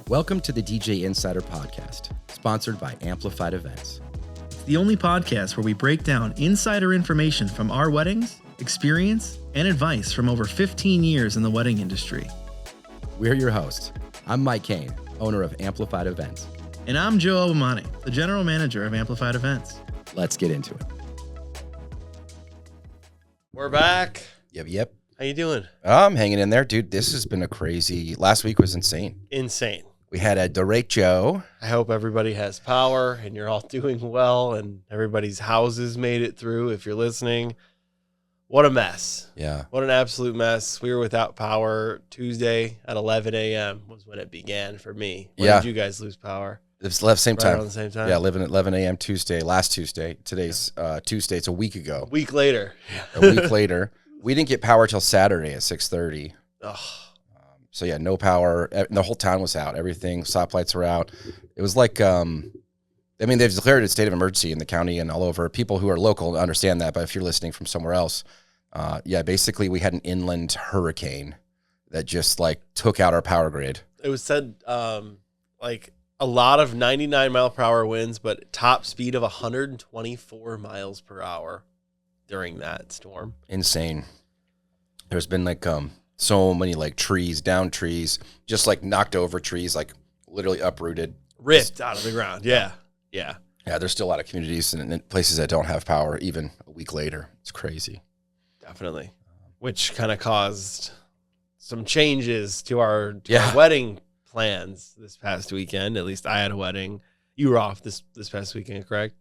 Welcome to the DJ Insider Podcast, sponsored by Amplified Events. It's the only podcast where we break down insider information from our weddings, experience, and advice from over 15 years in the wedding industry. We're your hosts. I'm Mike Kane, owner of Amplified Events. And I'm Joe Obamani, the general manager of Amplified Events. Let's get into it. We're back. Yep. How you doing? I'm hanging in there, dude. This has been a crazy... Last week was insane. Insane. We had a derecho. I hope everybody has power and you're all doing well and everybody's houses made it through if you're listening. What a mess. Yeah. What an absolute mess. We were without power Tuesday at 11 a.m. was when it began for me. When did you guys lose power? It's left same time. Around the same time? Yeah, 11 a.m. Tuesday, last Tuesday. Today's Tuesday. It's a week ago. A week later. A week later. We didn't get power till Saturday at 6:30. Ugh. So yeah, no power. The whole town was out. Everything, stoplights were out. It was like, they've declared a state of emergency in the county and all over. People who are local understand that, but if you're listening from somewhere else, basically we had an inland hurricane that just like took out our power grid. It was said like a lot of 99 mile per hour winds, but top speed of 124 miles per hour during that storm. Insane. There's been like so many like down trees, just like knocked over trees, like literally uprooted. Ripped out of the ground. Yeah. Yeah, there's still a lot of communities and places that don't have power even a week later. It's crazy. Definitely. Which kind of caused some changes to our Yeah. wedding plans this past weekend. At least I had a wedding. You were off this past weekend, correct?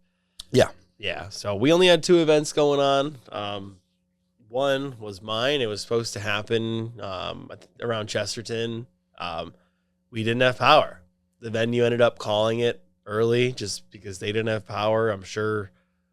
Yeah. Yeah. So we only had 2 events going on. One was mine. It was supposed to happen around Chesterton. We didn't have power. The venue ended up calling it early just because they didn't have power. I'm sure.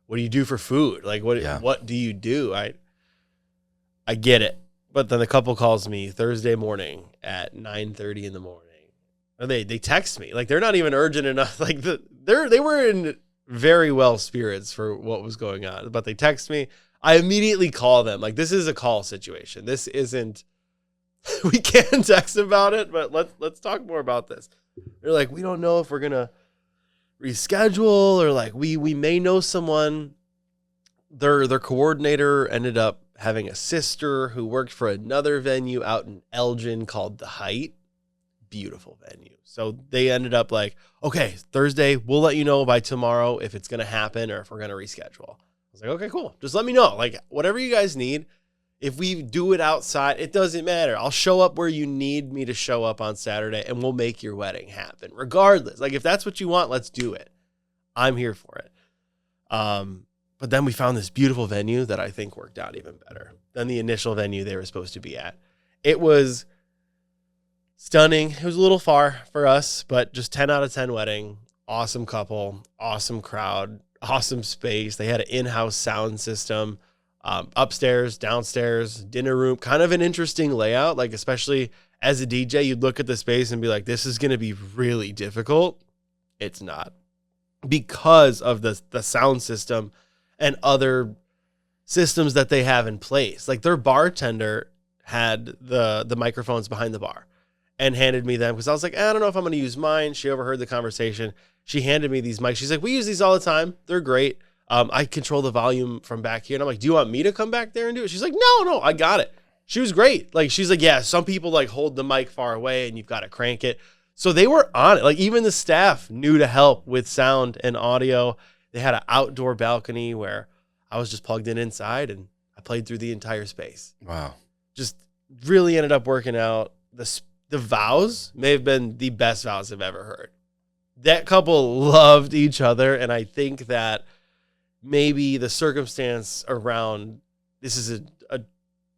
What do you do for food? Like what do you do? I get it. But then the couple calls me Thursday morning at 9:30 in the morning. And they text me. Like they're not even urgent enough. Like they were in very well spirits for what was going on. But they text me. I immediately call them. Like this is a call situation. This isn't we can text about it, but let's talk more about this. They're like, we don't know if we're gonna reschedule or like we may know someone. Their coordinator ended up having a sister who worked for another venue out in Elgin called The Height. Beautiful venue. So they ended up like, okay, Thursday, we'll let you know by tomorrow if it's gonna happen or if we're gonna reschedule. I was like, okay, cool. Just let me know. Like whatever you guys need. If we do it outside, it doesn't matter. I'll show up where you need me to show up on Saturday and we'll make your wedding happen. Regardless. Like if that's what you want, let's do it. I'm here for it. But then we found this beautiful venue that I think worked out even better than the initial venue they were supposed to be at. It was stunning. It was a little far for us, but just 10 out of 10 wedding. Awesome couple, awesome crowd, awesome space. They had an in-house sound system. Upstairs, downstairs, dinner room, kind of an interesting layout. Like, especially as a DJ, you'd look at the space and be like, this is going to be really difficult. It's not because of the sound system and other systems that they have in place. Like their bartender had the microphones behind the bar and handed me them because I was like, I don't know if I'm going to use mine. She overheard the conversation. She handed me these mics. She's like, we use these all the time. They're great. I control the volume from back here. And I'm like, do you want me to come back there and do it? She's like, no, I got it. She was great. Like, she's like, yeah, some people like hold the mic far away and you've got to crank it. So they were on it. Like even the staff knew to help with sound and audio. They had an outdoor balcony where I was just plugged in inside and I played through the entire space. Wow. Just really ended up working out. The vows may have been the best vows I've ever heard. That couple loved each other. And I think that maybe the circumstance around this is a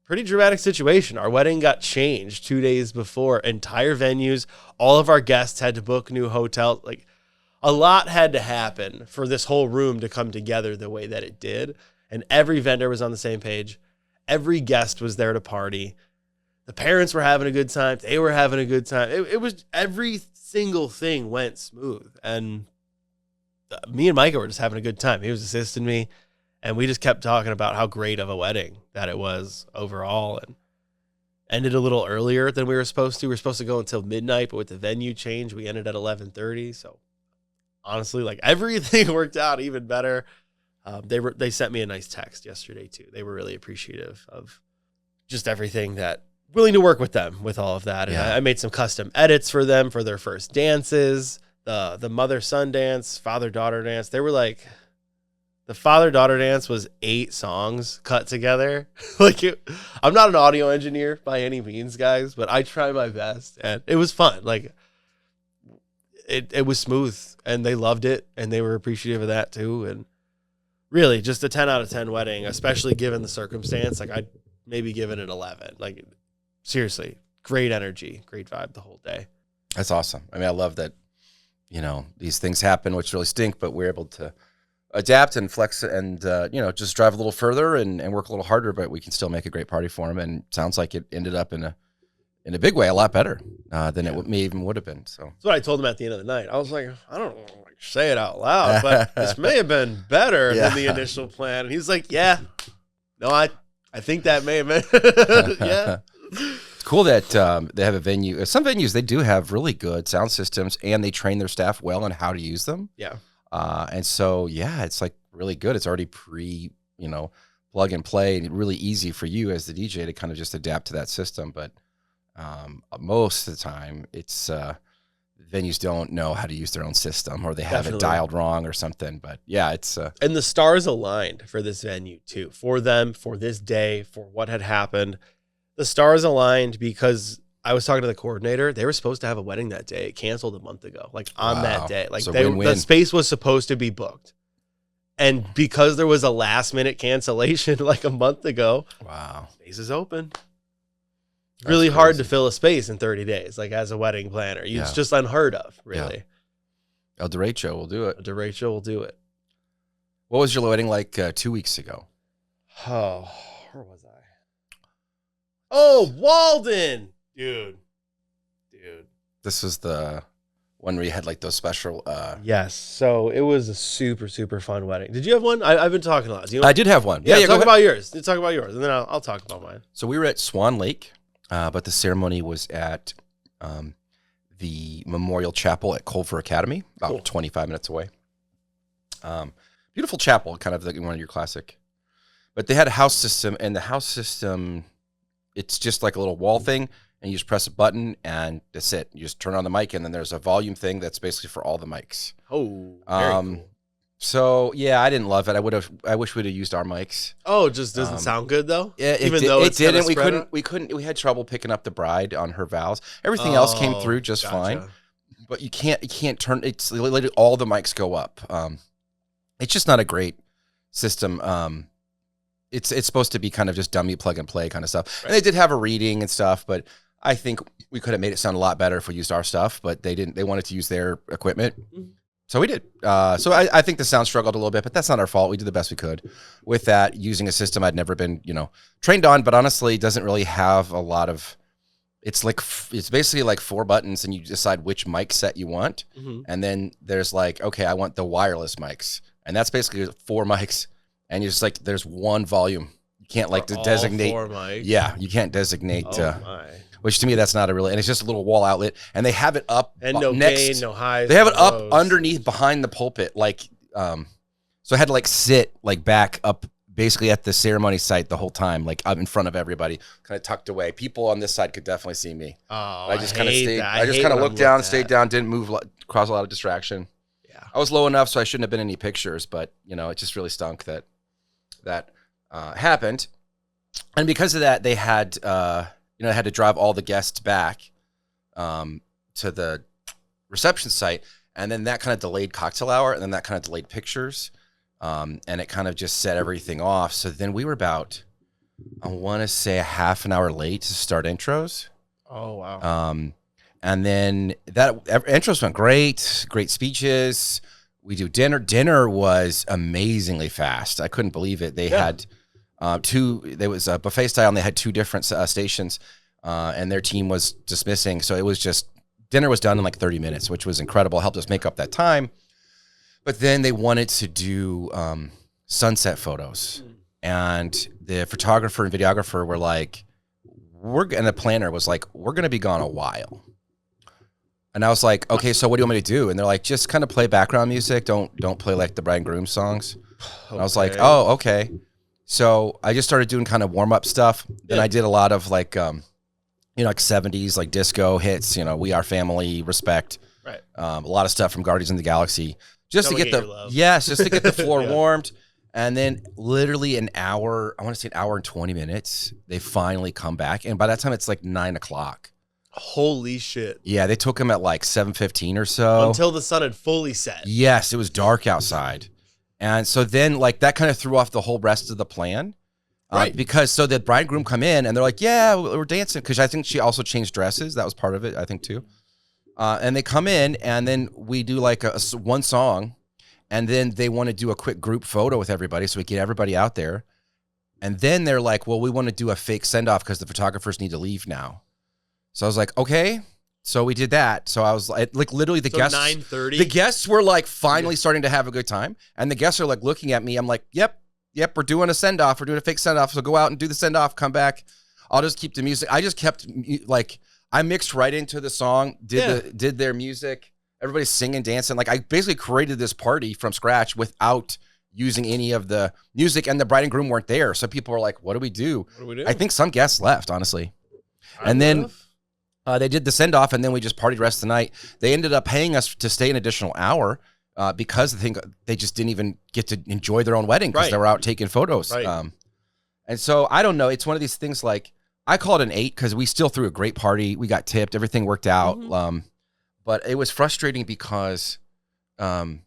pretty dramatic situation. Our wedding got changed 2 days before. Entire venues, all of our guests had to book new hotels. Like a lot had to happen for this whole room to come together the way that it did. And every vendor was on the same page. Every guest was there to party. The parents were having a good time. They were having a good time. It was every single thing went smooth. And me and Micah were just having a good time. He was assisting me. And we just kept talking about how great of a wedding that it was overall. And ended a little earlier than we were supposed to. We were supposed to go until midnight, but with the venue change, we ended at 11:30. So honestly, like everything worked out even better. They sent me a nice text yesterday too. They were really appreciative of just everything, that willing to work with them with all of that. And Yeah. I made some custom edits for them for their first dances, the mother-son dance, father-daughter dance. They were like, the father-daughter dance was 8 songs cut together. I'm not an audio engineer by any means, guys, but I try my best, and it was fun. Like it was smooth, and they loved it, and they were appreciative of that too. And really, just a 10 out of 10 wedding, especially given the circumstance. Like I'd maybe give it an 11. Like seriously, great energy, great vibe the whole day. That's awesome. I mean, I love that, these things happen, which really stink, but we're able to adapt and flex and, just drive a little further and work a little harder, but we can still make a great party for them. And it sounds like it ended up in a big way, a lot better than it may even would have been. So that's what I told him at the end of the night. I was like, I don't want to say it out loud, but this may have been better than the initial plan. And he's like, yeah, no, I think that may have been, yeah. It's cool that they have a venue. Some venues, they do have really good sound systems, and they train their staff well on how to use them. Yeah. And so, it's like really good. It's already plug and play, and really easy for you as the DJ to kind of just adapt to that system. But most of the time, it's venues don't know how to use their own system, or they have it dialed wrong or something. But it's and the stars aligned for this venue too, for them, for this day, for what had happened. The stars aligned because I was talking to the coordinator. They were supposed to have a wedding that day. It canceled a month ago, like on that day. Like So the space was supposed to be booked. And because there was a last minute cancellation like a month ago, space is open. That's really hard to fill a space in 30 days, like as a wedding planner. It's just unheard of, really. El Derecho will do it. El Derecho will do it. What was your wedding like 2 weeks ago? Oh, where was I? Oh, Walden. Dude. This was the one where you had like those special. Yes. So it was a super, super fun wedding. Did you have one? I've been talking a lot. I did have one. Yeah, talk about yours. Talk about yours, and then I'll talk about mine. So we were at Swan Lake, but the ceremony was at the Memorial Chapel at Culver Academy, about 25 minutes away. Beautiful chapel, kind of like one of your classic. But they had a house system, and the house system, it's just like a little wall thing, and you just press a button, and that's it. You just turn on the mic, and then there's a volume thing that's basically for all the mics. Oh, very cool. So I didn't love it. I wish we'd have used our mics. Oh, it just doesn't sound good though. Yeah, even though it didn't. We couldn't. We had trouble picking up the bride on her vows. Everything else came through just fine. But you can't turn. It's literally all the mics go up. It's just not a great system. It's supposed to be kind of just dummy plug and play kind of stuff. Right. And they did have a reading and stuff, but I think we could have made it sound a lot better if we used our stuff, but they didn't. They wanted to use their equipment. Mm-hmm. So we did. So I think the sound struggled a little bit, but that's not our fault. We did the best we could with that, using a system I'd never been, trained on, but honestly, it doesn't really have a lot of, it's basically like 4 buttons, and you decide which mic set you want. Mm-hmm. And then there's like, okay, I want the wireless mics, and that's basically 4 mics. And you're just like, there's one volume. You can't designate. 4 mics. Yeah, you can't designate. My. Which to me, that's not a really, and it's just a little wall outlet, and they have it up and no next, gain, no highs. They have it lows. up underneath behind the pulpit, so I had to sit back up basically at the ceremony site the whole time, up in front of everybody, kind of tucked away. People on this side could definitely see me. Oh, I just kind of stayed. I just kind of looked down, stayed down, didn't move, caused a lot of distraction. Yeah, I was low enough, so I shouldn't have been any pictures, but it just really stunk that happened, and because of that, they had. I had to drive all the guests back to the reception site, and then that kind of delayed cocktail hour, and then that kind of delayed pictures, and it kind of just set everything off. So then we were about, I want to say, a half an hour late to start intros. Oh, wow. And then that intros went great speeches. We do dinner. Dinner was amazingly fast. I couldn't believe it. They had... there was a buffet style, and they had 2 different stations, and their team was dismissing. So it was just, dinner was done in 30 minutes, which was incredible. Helped us make up that time. But then they wanted to do sunset photos, and the photographer and videographer were like, and the planner was like, we're going to be gone a while. And I was like, okay, so what do you want me to do? And they're like, just kind of play background music. Don't play like the bride and groom songs. And I was like, oh, okay. So I just started doing kind of warm up stuff. Then I did a lot of like, like 70s, like disco hits, We Are Family, Respect. Right. A lot of stuff from Guardians of the Galaxy. Just to get the floor warmed. And then literally an hour, I want to say an hour and 20 minutes, they finally come back. And by that time, it's like 9:00. Holy shit. Yeah, they took him at like 7:15 or so. Until the sun had fully set. Yes, it was dark outside. And so then like that kind of threw off the whole rest of the plan. Right. Because so the bride and groom come in and they're like, yeah, we're dancing. Because I think she also changed dresses. That was part of it, I think, too. And they come in and then we do like one song. And then they want to do a quick group photo with everybody. So we get everybody out there. And then they're like, well, we want to do a fake send-off because the photographers need to leave now. So I was like, okay. So we did that. So I was like literally the guests. 9:30. The guests were like finally starting to have a good time. And the guests are like looking at me. I'm like, yep, we're doing a send-off. We're doing a fake send-off. So go out and do the send-off, come back. I'll just keep the music. I just kept like, I mixed right into the song, did their music. Everybody's singing, dancing. Like I basically created this party from scratch without using any of the music, and the bride and groom weren't there. So people were like, what do we do? I think some guests left, honestly. And then they did the send-off, and then we just partied the rest of the night. They ended up paying us to stay an additional hour because I think they just didn't even get to enjoy their own wedding because they were out taking photos. Right. And so I don't know. It's one of these things like I call it an 8 because we still threw a great party. We got tipped. Everything worked out. Mm-hmm. But it was frustrating because, the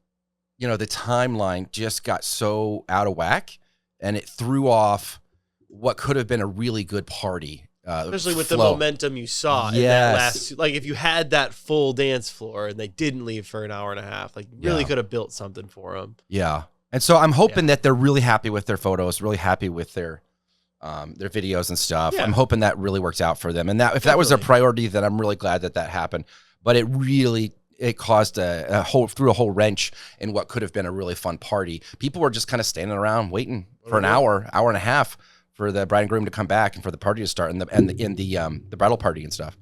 timeline just got so out of whack, and it threw off what could have been a really good party. Especially with the momentum you saw in that last, like if you had that full dance floor and they didn't leave for an hour and a half, like you really could have built something for them. Yeah. And so I'm hoping that they're really happy with their photos, really happy with their videos and stuff. Yeah. I'm hoping that really works out for them. And that if that was their priority, then I'm really glad that happened. But it caused a whole wrench in what could have been a really fun party. People were just kind of standing around waiting for an hour and a half for the bride and groom to come back and for the party to start and the bridal party and stuff.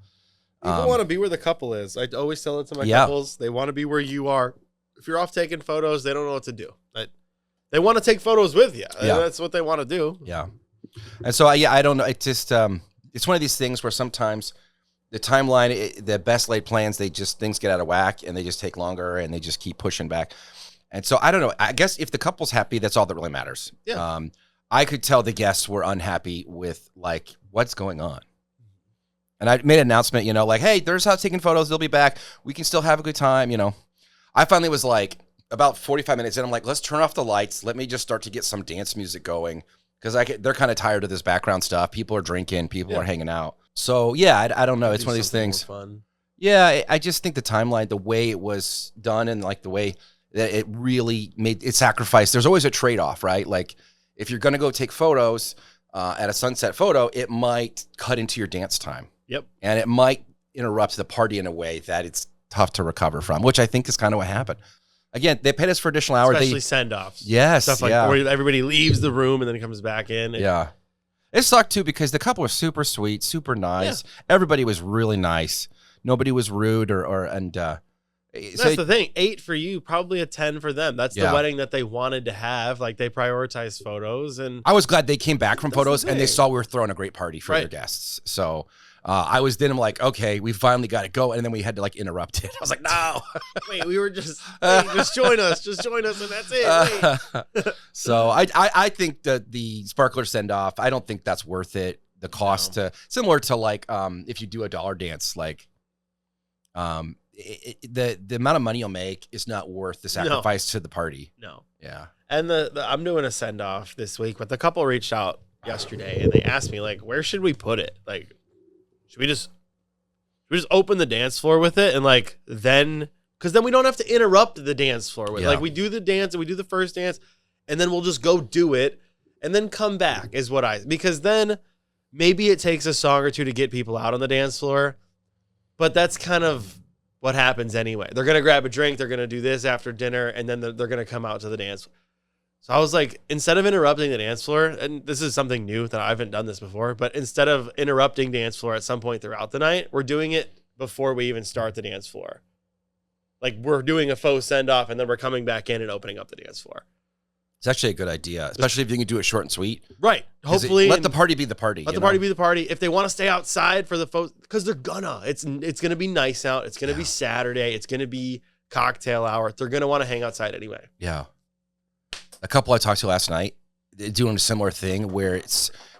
People want to be where the couple is. I always tell it to my couples. They want to be where you are. If you're off taking photos, they don't know what to do. They want to take photos with you. Yeah. That's what they want to do. Yeah. And so, I don't know. It just, it's one of these things where sometimes the timeline, the best laid plans, things get out of whack and they just take longer and they just keep pushing back. And so I don't know. I guess if the couple's happy, that's all that really matters. Yeah. I could tell the guests were unhappy with like, what's going on? And I made an announcement, like, hey, there's how taking photos. They'll be back. We can still have a good time. I finally was like about 45 minutes in. I'm like, let's turn off the lights. Let me just start to get some dance music going. Because they're kind of tired of this background stuff. People are drinking. People are hanging out. So, I don't know. It's one of these things. Fun. Yeah, I just think the timeline, the way it was done and like the way that it really made it sacrificed. There's always a trade-off, right? Like if you're going to go take photos at a sunset photo, it might cut into your dance time. Yep. And it might interrupt the party in a way that it's tough to recover from, which I think is kind of what happened. Again, they paid us for additional hours. Especially send-offs. Yes. Stuff like where everybody leaves the room and then comes back in. Yeah. It sucked, too, because the couple was super sweet, super nice. Yeah. Everybody was really nice. Nobody was rude that's the thing. 8 for you, probably a 10 for them. That's the wedding that they wanted to have. Like, they prioritized photos. And I was glad they came back from photos and they saw we were throwing a great party for their guests. So I'm like, okay, we finally got it going. And then we had to like interrupt it. I was like, no. Wait, we were just join us. Just join us and that's it. So I think that the sparkler send off, I don't think that's worth it. The cost similar to like if you do a dollar dance, like the amount of money you'll make is not worth the sacrifice to the party. No. Yeah. And I'm doing a send off this week, but the couple reached out yesterday and they asked me like, where should we put it? Like, should we just open the dance floor with it and like because then we don't have to interrupt the dance floor with like we do the dance and we do the first dance and then we'll just go do it and then come back is because then maybe it takes a song or two to get people out on the dance floor, but that's kind of what happens anyway. They're going to grab a drink. They're going to do this after dinner and then they're going to come out to the dance. So I was like, instead of interrupting the dance floor, and this is something new that I haven't done this before, but instead of interrupting dance floor at some point throughout the night, we're doing it before we even start the dance floor. Like we're doing a faux send off and then we're coming back in and opening up the dance floor. It's actually a good idea, especially if you can do it short and sweet. Right. Hopefully. Let the party be the party. Let the party be the party. If they want to stay outside for the faux, because they're gonna. It's going to be nice out. It's going to be Saturday. It's going to be cocktail hour. They're going to want to hang outside anyway. Yeah. A couple I talked to last night, they're doing a similar thing where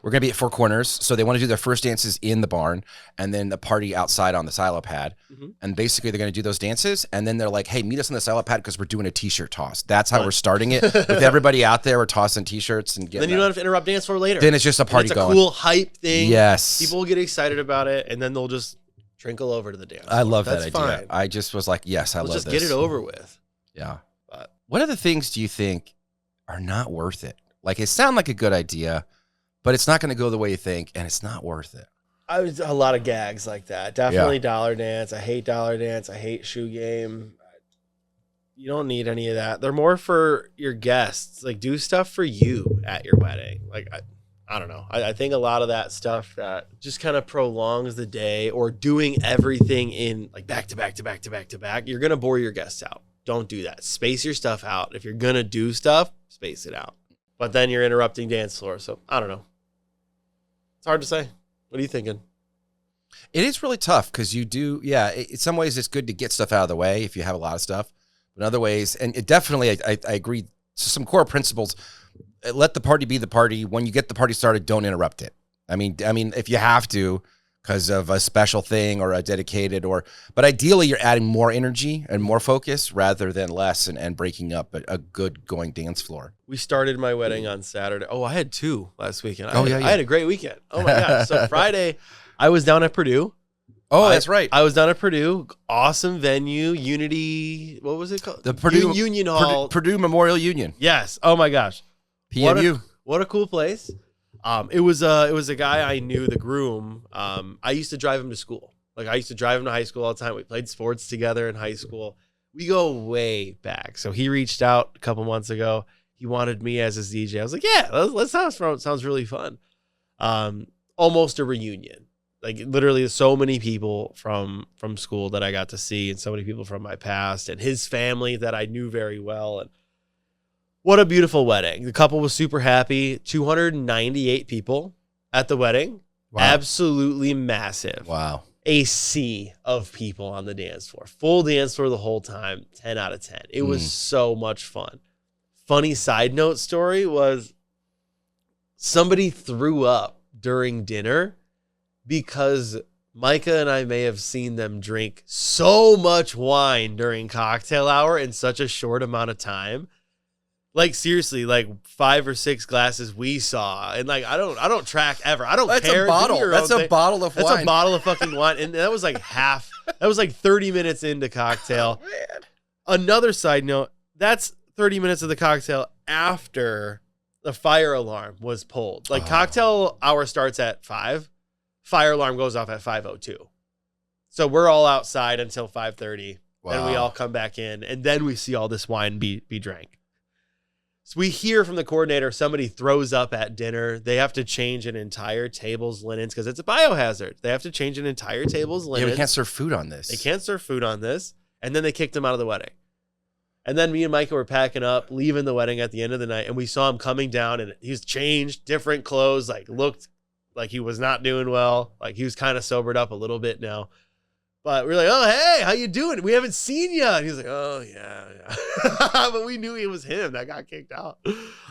we're going to be at Four Corners. So they want to do their first dances in the barn and then the party outside on the silo pad. Mm-hmm. And basically they're going to do those dances. And then they're like, hey, meet us on the silo pad because we're doing a t-shirt toss. That's how we're starting it. With everybody out there, we're tossing t-shirts and getting. Then you don't have to interrupt dance floor later. Then it's just a party going. It's a cool hype thing. Yes. People will get excited about it and then they'll just trickle over to the dance floor. I love that idea. Fine. I just was like, yes, I love this. Let's just get it over with. Yeah. But what other things do you think are not worth it? Like, it sounds like a good idea, but it's not going to go the way you think, and it's not worth it. I was a lot of gags like that. Definitely dollar dance. I hate dollar dance. I hate shoe game. You don't need any of that. They're more for your guests. Like, do stuff for you at your wedding. Like, I don't know. I think a lot of that stuff that just kind of prolongs the day, or doing everything in like back to back to back to back to back, you're going to bore your guests out. Don't do that. Space your stuff out. If you're going to do stuff, space it out. But then you're interrupting dance floor. So I don't know. It's hard to say. What are you thinking? It is really tough because you do, in some ways it's good to get stuff out of the way if you have a lot of stuff. But in other ways, and it definitely, I agree, to some core principles, let the party be the party. When you get the party started, don't interrupt it. I mean, if you have to, because of a special thing or a dedicated but ideally you're adding more energy and more focus rather than less and breaking up a good going dance floor. We started my wedding on Saturday. Oh, I had 2 last weekend. I had a great weekend. Oh my God. So Friday I was down at Purdue. Oh, that's right. I was down at Purdue. Awesome venue. Unity. What was it called? The Purdue Union Hall. Purdue Memorial Union. Yes. Oh my gosh. PMU. What a cool place. It was a guy I knew, the groom. I used to drive him to school. Like, I used to drive him to high school all the time. We played sports together in high school. We go way back. So he reached out a couple months ago. He wanted me as his DJ. I was like, yeah, let's sounds really fun. Almost a reunion. Like, literally so many people from school that I got to see, and so many people from my past, and his family that I knew very well. And what a beautiful wedding. The couple was super happy. 298 people at the wedding. Wow. Absolutely massive. Wow. A sea of people on the dance floor. Full dance floor the whole time. 10 out of 10. It was so much fun. Funny side note story was somebody threw up during dinner because Micah and I may have seen them drink so much wine during cocktail hour in such a short amount of time. Like, seriously, like 5 or 6 glasses we saw. And like, I don't track ever. I don't care. That's a bottle. That's a bottle of wine. That's a bottle of fucking wine. And that was like that was like 30 minutes into cocktail. Oh, man. Another side note, that's 30 minutes of the cocktail after the fire alarm was pulled. Like, cocktail hour starts at 5. Fire alarm goes off at 5:02. So we're all outside until 5:30. Wow. And we all come back in. And then we see all this wine be drank. So we hear from the coordinator, somebody throws up at dinner. They have to change an entire table's linens because it's a biohazard. They have to change an entire table's linens. Yeah, we can't serve food on this. They can't serve food on this. And then they kicked him out of the wedding. And then me and Micah were packing up, leaving the wedding at the end of the night. And we saw him coming down, and he was changed, different clothes, like looked like he was not doing well. Like, he was kind of sobered up a little bit now. But we're like, oh, hey, how you doing? We haven't seen you. And he's like, oh, yeah. But we knew it was him that got kicked out.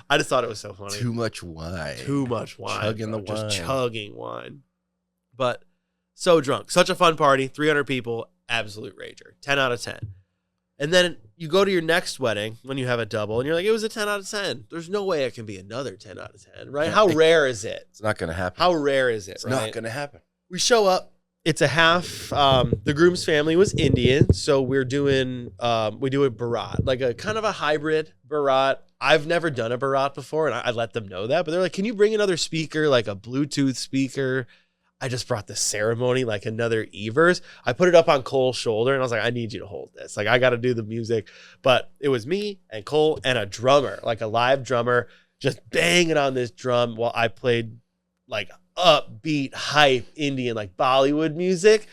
I just thought it was so funny. Too much wine. Chugging the wine. Just chugging wine. But so drunk. Such a fun party. 300 people. Absolute rager. 10 out of 10. And then you go to your next wedding when you have a double, and you're like, it was a 10 out of 10. There's no way it can be another 10 out of 10, right? How rare is it? It's not going to happen. How rare is it, It's not going to happen. We show up. It's a half. The groom's family was Indian, so we do a barat, like a kind of a hybrid barat. I've never done a barat before, and I let them know that. But they're like, "Can you bring another speaker, like a Bluetooth speaker?" I just brought the ceremony like another Evers. I put it up on Cole's shoulder and I was like, I need you to hold this. Like, I got to do the music. But it was me and Cole and a drummer, like a live drummer, just banging on this drum while I played like upbeat, hype Indian, like Bollywood music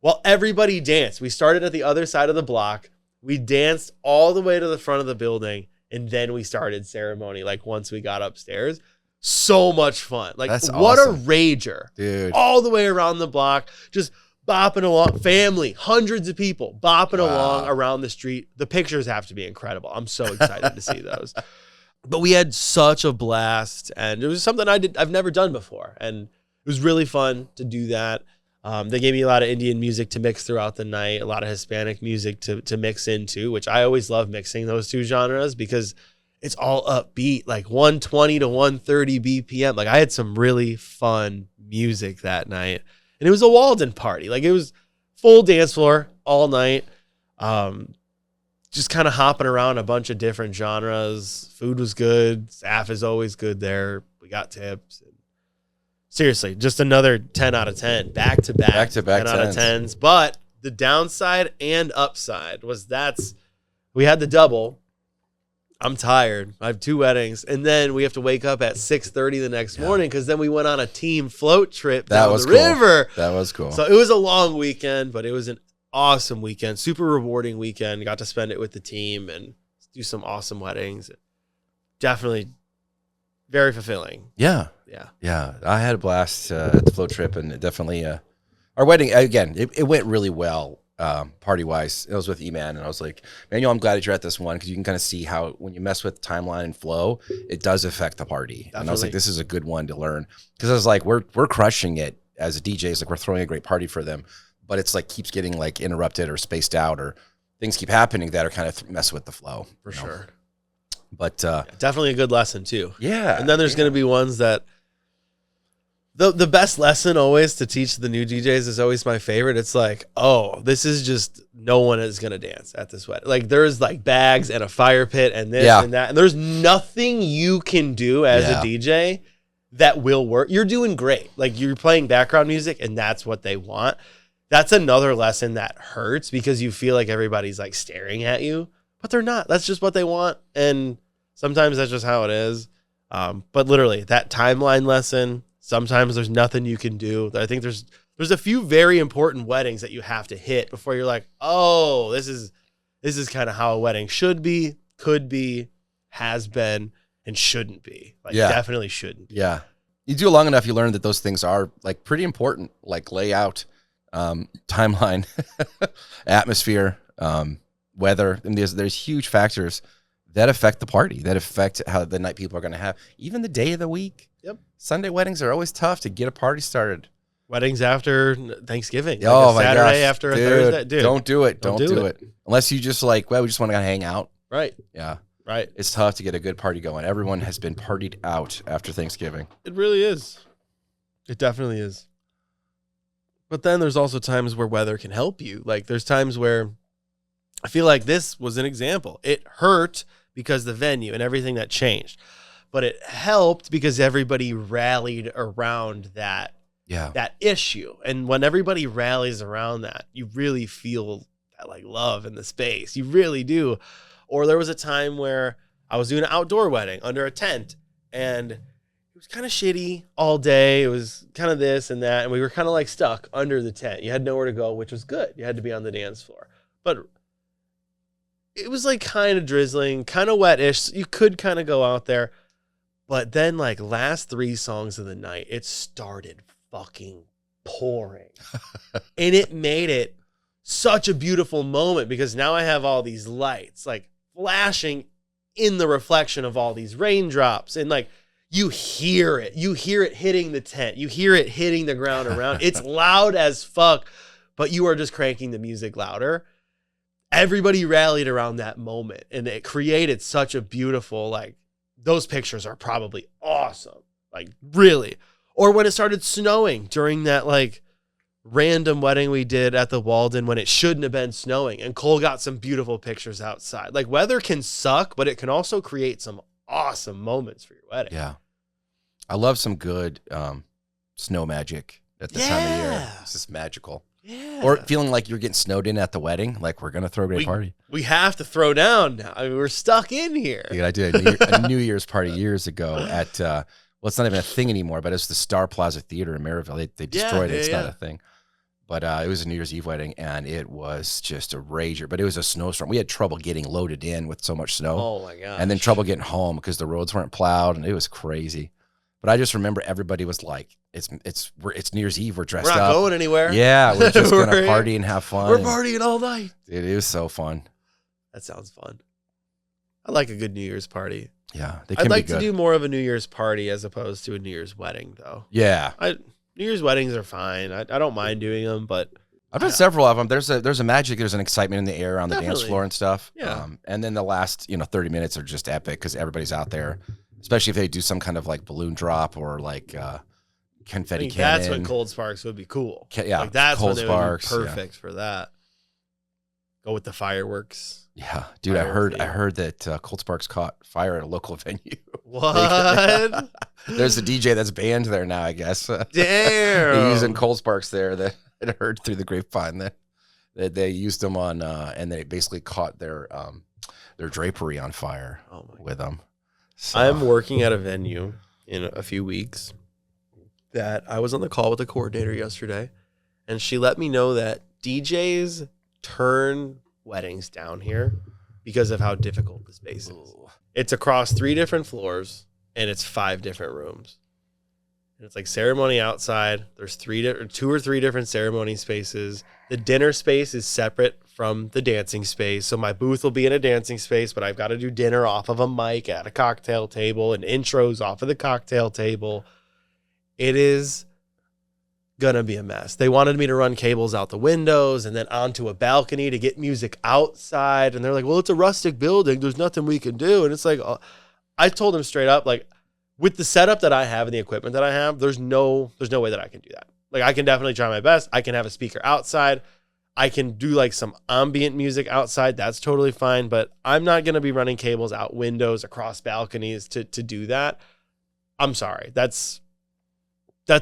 while everybody danced. We started at the other side of the block. We danced all the way to the front of the building. And then we started ceremony, like once we got upstairs. So much fun. Like, That's what awesome. a rager. Dude. All the way around the block, just bopping along. Family, hundreds of people bopping along around the street. The pictures have to be incredible. I'm so excited to see those. But we had such a blast, and it was something I've never done before. And it was really fun to do that. They gave me a lot of Indian music to mix throughout the night, a lot of Hispanic music to mix into, which I always love mixing those two genres because it's all upbeat, like 120 to 130 BPM. Like, I had some really fun music that night. And it was a Walden party. Like, it was full dance floor all night. Just kind of hopping around a bunch of different genres. Food was good. Staff is always good there. We got tips. Seriously, just another 10 out of 10. Back-to-back 10 out of 10s. But the downside and upside was we had the double. I'm tired. I have 2 weddings. And then we have to wake up at 6:30 the next morning because then we went on a team float trip down the river. That was cool. So it was a long weekend, but it was an awesome weekend. Super rewarding weekend. Got to spend it with the team and do some awesome weddings. Definitely very fulfilling. Yeah. I had a blast at the float trip, and definitely our wedding, again, it went really well. Party-wise, it was with E-Man, and I was like, Manuel, I'm glad that you're at this one because you can kind of see how when you mess with timeline and flow, it does affect the party. Definitely. And I was like, this is a good one to learn because I was like, we're crushing it as a DJ. It's like we're throwing a great party for them, but it's like keeps getting like interrupted or spaced out or things keep happening that are kind of mess with the flow. For sure. But definitely a good lesson too. Yeah. And then there's going to be ones that the best lesson always to teach the new DJs is always my favorite. It's like, oh, this is just no one is going to dance at this wedding. Like there's like bags and a fire pit and this and that. And there's nothing you can do as a DJ that will work. You're doing great. Like you're playing background music and that's what they want. That's another lesson that hurts because you feel like everybody's like staring at you, but they're not. That's just what they want. And sometimes that's just how it is. But literally that timeline lesson, sometimes there's nothing you can do. I think there's a few very important weddings that you have to hit before you're like, oh, this is kind of how a wedding should be, could be, has been, and shouldn't be. Like definitely shouldn't be. Yeah. You do it long enough, you learn that those things are like pretty important, like layout, timeline, atmosphere, weather. And there's huge factors that affect the party, that affect how the night people are going to have, even the day of the week. Yep. Sunday weddings are always tough to get a party started. Weddings after Thanksgiving. Like oh, my Saturday gosh. after a Thursday. Dude, don't do it. Don't do it. Unless you just like, well, we just want to hang out. Right. Yeah. Right. It's tough to get a good party going. Everyone has been partied out after Thanksgiving. It really is. It definitely is. But then there's also times where weather can help you. Like there's times where I feel like this was an example. It hurt because the venue and everything that changed. But it helped because everybody rallied around that issue. And when everybody rallies around that, you really feel that like love in the space. You really do. Or there was a time where I was doing an outdoor wedding under a tent and it was kind of shitty all day. It was kind of this and that. And we were kind of like stuck under the tent. You had nowhere to go, which was good. You had to be on the dance floor. But it was like kind of drizzling, kind of wet-ish. So you could kind of go out there. But then like last 3 songs of the night, it started fucking pouring. And it made it such a beautiful moment because now I have all these lights like flashing in the reflection of all these raindrops. And like you hear it hitting the tent. You hear it hitting the ground around. It's loud as fuck, but you are just cranking the music louder. Everybody rallied around that moment and it created such a beautiful, like, those pictures are probably awesome. Like, really. Or when it started snowing during that, like, random wedding we did at the Walden when it shouldn't have been snowing. And Cole got some beautiful pictures outside. Like, weather can suck, but it can also create some awesome moments for your wedding. Yeah. I love some good snow magic. at the time of year. It's just magical. Yeah. Or feeling like you're getting snowed in at the wedding, like we're gonna throw a great party. We have to throw down now. I mean, we're stuck in here. Dude, I did a New Year's party years ago at well, it's not even a thing anymore, but it's the Star Plaza Theater in Maryville. They destroyed it. It's not a thing. But it was a New Year's Eve wedding, and it was just a rager. But it was a snowstorm. We had trouble getting loaded in with so much snow. Oh my gosh. And then trouble getting home because the roads weren't plowed, and it was crazy. But I just remember everybody was like, "It's New Year's Eve. We're dressed up. We're not going anywhere. Yeah, we're just gonna party and have fun. We're partying all night. Dude, it was so fun. That sounds fun. I like a good New Year's party. Yeah, they can I'd like be good. to do more of a New Year's party as opposed to a New Year's wedding, though. Yeah, New Year's weddings are fine. I don't mind doing them, but I've done several of them. There's a magic. There's an excitement in the air on the Definitely. dance floor and stuff. Yeah. And then the last 30 minutes are just epic because everybody's out there, especially if they do some kind of like balloon drop or like confetti cannon. That's when Cold Sparks would be cool. Yeah, like that's Cold when Sparks, would be perfect for that. Go with the fireworks. Yeah, dude, I heard that Cold Sparks caught fire at a local venue. What? There's a DJ that's banned there now, I guess. Damn. They're using Cold Sparks there. That I heard through the grapevine that they used them on, and they basically caught their drapery on fire with them. So. I'm working at a venue in a few weeks that I was on the call with the coordinator yesterday, and she let me know that DJs turn weddings down here because of how difficult the space is. It's across 3 different floors, and it's 5 different rooms. And it's like ceremony outside. There's 2 or 3 different ceremony spaces. The dinner space is separate from the dancing space. So my booth will be in a dancing space, but I've got to do dinner off of a mic at a cocktail table and intros off of the cocktail table. It is going to be a mess. They wanted me to run cables out the windows and then onto a balcony to get music outside. And they're like, well, it's a rustic building. There's nothing we can do. And it's like, I told them straight up, like, with the setup that I have and the equipment that I have, there's no way that I can do that. Like, I can definitely try my best. I can have a speaker outside. I can do like some ambient music outside. That's totally fine. But I'm not going to be running cables out windows across balconies to do that. I'm sorry. That's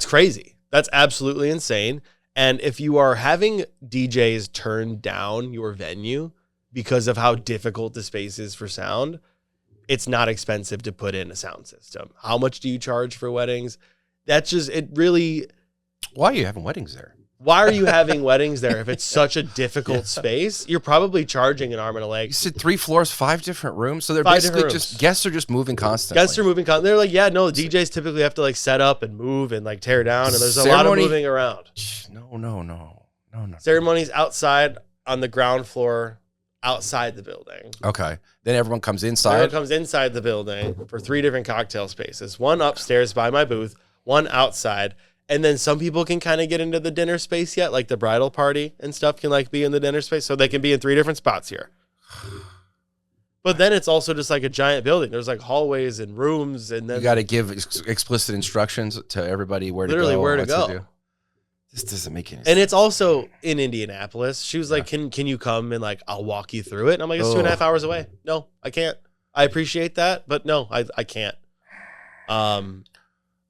crazy. That's absolutely insane. And if you are having DJs turn down your venue because of how difficult the space is for sound, it's not expensive to put in a sound system. How much do you charge for weddings? That's just, it really... Why are you having weddings there? Why are you having weddings there if it's such a difficult space? You're probably charging an arm and a leg. You said 3 floors, 5 different rooms. So they're 5 basically different just rooms. guests are just moving constantly. Guests are moving constantly. They're like, yeah, no, DJs typically have to like set up and move and like tear down, and there's a lot of moving around. No. Ceremonies outside on the ground floor, outside the building. Okay. Then everyone comes inside. Everyone comes inside the building for 3 different cocktail spaces. One upstairs by my booth, one outside. And then some people can kind of get into the dinner space yet, like the bridal party and stuff can like be in the dinner space. So they can be in 3 different spots here. But then it's also just like a giant building. There's like hallways and rooms. And then you got to give explicit instructions to everybody where to go. Literally where to go. do. This doesn't make any sense. And it's also in Indianapolis. She was like, can you come and like, I'll walk you through it. And I'm like, it's 2.5 hours away. No, I can't. I appreciate that, but no, I can't. I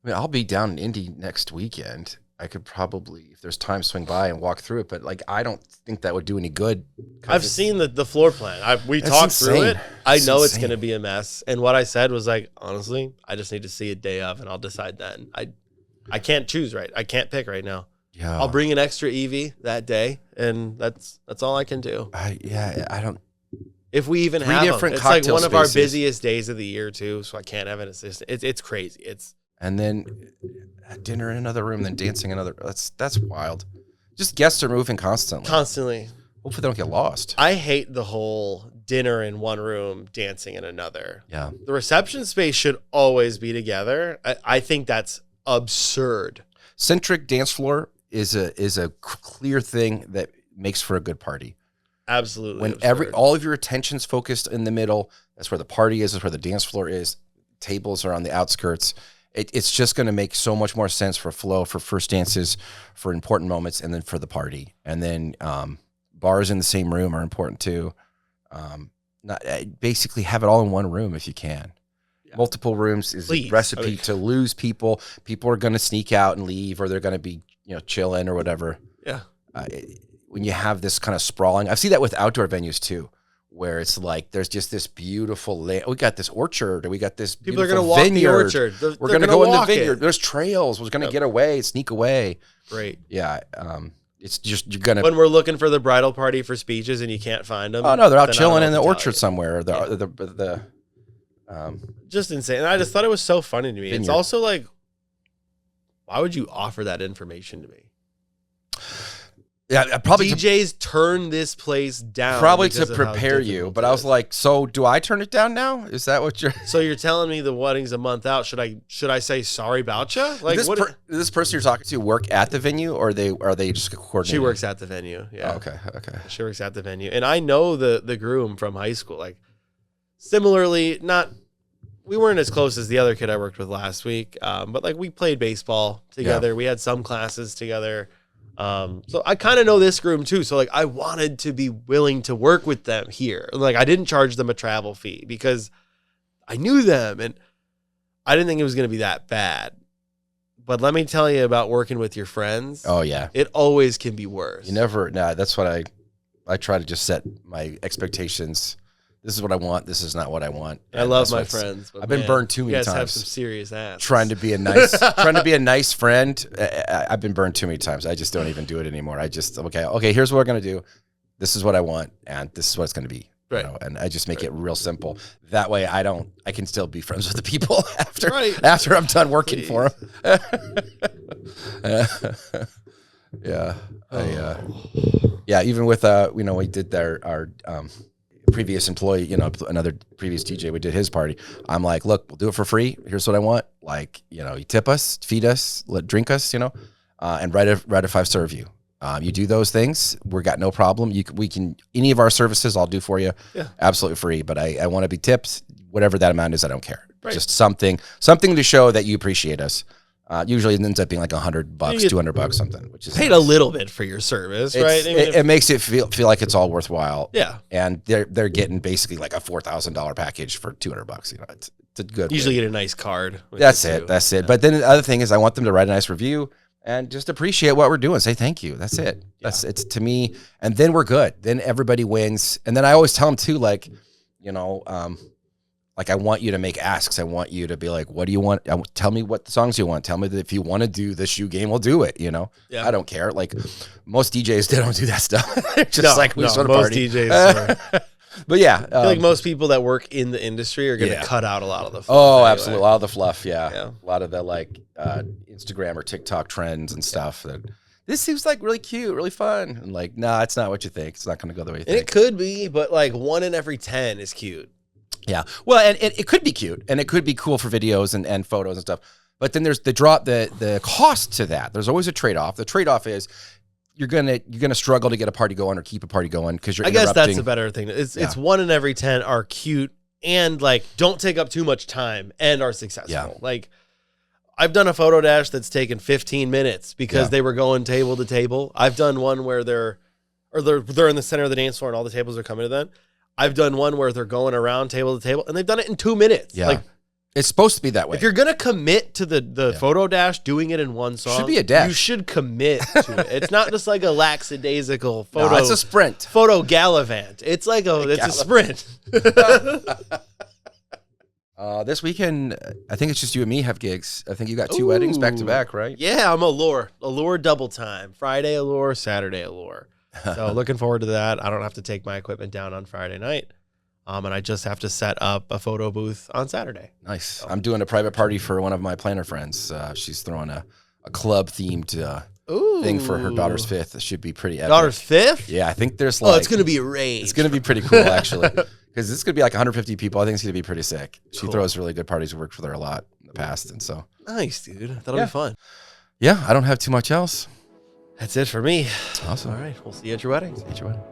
mean, I'll be down in Indy next weekend. I could probably, if there's time, swing by and walk through it. But like, I don't think that would do any good. I've seen the floor plan. We talked through it. I know it's going to be a mess. And what I said was like, honestly, I just need to see a day of, and I'll decide then. I can't choose right. I can't pick right now. Yeah, I'll bring an extra EV that day, and that's all I can do. I don't. If we even 3 have different them. It's like one of our spaces. busiest days of the year too, so I can't have an assistant. It's crazy. And then dinner in another room, then dancing in another. That's wild. Just guests are moving constantly. Constantly. Hopefully they don't get lost. I hate the whole dinner in one room, dancing in another. Yeah. The reception space should always be together. I think that's absurd. Centric dance floor is a clear thing that makes for a good party. Absolutely. When absurd. all of your attention's focused in the middle, that's where the party is, that's where the dance floor is. Tables are on the outskirts. It's just going to make so much more sense for flow, for first dances, for important moments, and then for the party. And then bars in the same room are important too. Basically have it all in one room if you can. Yeah. Multiple rooms is a recipe to lose people. People are going to sneak out and leave, or they're going to be, chilling or whatever. Yeah. When you have this kind of sprawling, I see that with outdoor venues too, where it's like there's just this beautiful we got this orchard, or we got this people are going to walk the orchard. We're going to go in the vineyard. There's trails. We're going to get away, sneak away. Great. Yeah. It's just you're gonna when we're looking for the bridal party for speeches and you can't find them. Oh no, they're out chilling in the orchard somewhere. Just insane. And I just thought it was so funny to me. Vineyard. It's also like, why would you offer that information to me? Yeah, probably DJs turn this place down. Probably to prepare you. But I was like, so do I turn it down now? Is that what you're? So you're telling me the wedding's a month out? Should I say sorry about you? Like, does this person you're talking to work at the venue, or are they just coordinating? She works at the venue. Yeah. Oh, okay. She works at the venue, and I know the groom from high school. Like, similarly, we weren't as close as the other kid I worked with last week, but like we played baseball together. Yeah. We had some classes together. So I kind of know this groom too. So like I wanted to be willing to work with them here. Like I didn't charge them a travel fee because I knew them and I didn't think it was going to be that bad. But let me tell you about working with your friends. Oh yeah. It always can be worse. That's what I try to just set my expectations. This is what I want. This is not what I want. I love my friends. I've been burned too many times. You guys have some serious ass. Trying to be a nice friend. I've been burned too many times. I just don't even do it anymore. I just, okay, here's what we're going to do. This is what I want. And this is what it's going to be. Right. And I just make it real simple. That way I can still be friends with the people after I'm done working for them. Yeah. Yeah. Even with, we did our previous employee, another previous DJ, we did his party. I'm like, look, we'll do it for free. Here's what I want. Like, you tip us, feed us, drink us, and write a 5-star review. You do those things, we got no problem. We can, any of our services I'll do for you. Yeah. Absolutely free. But I want to be tipped, whatever that amount is, I don't care. Right. Just something to show that you appreciate us. Usually it ends up being like $100, $200, something, which is paid nice. A little bit for your service, right? It makes it feel like it's all worthwhile. Yeah, and they're getting basically like a $4,000 package for $200. It's a good. Usually get a nice card. That's it. Yeah. But then the other thing is, I want them to write a nice review and just appreciate what we're doing. Say thank you. That's it. Yeah. It's to me, and then we're good. Then everybody wins. And then I always tell them too, like, like I want you to make asks. I want you to be like, what do you want? Tell me what the songs you want. Tell me that if you want to do the shoe game, we'll do it. Yeah. I don't care. Like most DJs, they don't do that stuff. We just want to party. Most DJs. But yeah, I feel like most people that work in the industry are going to cut out a lot of the fluff. Oh, anyway. Absolutely. A lot of the fluff. Yeah. A lot of the Instagram or TikTok trends and stuff that this seems like really cute, really fun. And like, nah, it's not what you think. It's not going to go the way you think. And it could be, but like 1 in every 10 is cute. Yeah. Well, and it could be cute and it could be cool for videos and photos and stuff. But then there's the cost to that. There's always a trade-off. The trade-off is you're gonna struggle to get a party going or keep a party going because you're interrupting. I guess that's a better thing. It's 1 in every 10 are cute and like don't take up too much time and are successful. Yeah. Like I've done a photo dash that's taken 15 minutes because they were going table to table. I've done one where they're in the center of the dance floor and all the tables are coming to them. I've done one where they're going around table to table and they've done it in 2 minutes. Yeah. Like it's supposed to be that way. If you're going to commit to the photo dash, doing it in one song, should be a dash. You should commit to it. It's not just like a lackadaisical photo. No, it's a sprint. Photo gallivant. It's like it's a sprint. This weekend, I think it's just you and me have gigs. I think you got 2 weddings back to back, right? Yeah, I'm Allure double time. Friday Allure, Saturday Allure. So looking forward to that. I don't have to take my equipment down on Friday night. And I just have to set up a photo booth on Saturday. Nice. So. I'm doing a private party for one of my planner friends. She's throwing a club-themed thing for her daughter's 5th. It should be pretty epic. Daughter's 5th? Yeah, I think there's it's going to be a rage. It's going to be pretty cool, actually. Because it's going to be like 150 people. I think it's going to be pretty sick. She throws really good parties. We worked with her a lot in the past. And so. Nice, dude. That'll be fun. Yeah, I don't have too much else. That's it for me. Awesome. All right. We'll see you at your wedding. See you at your wedding.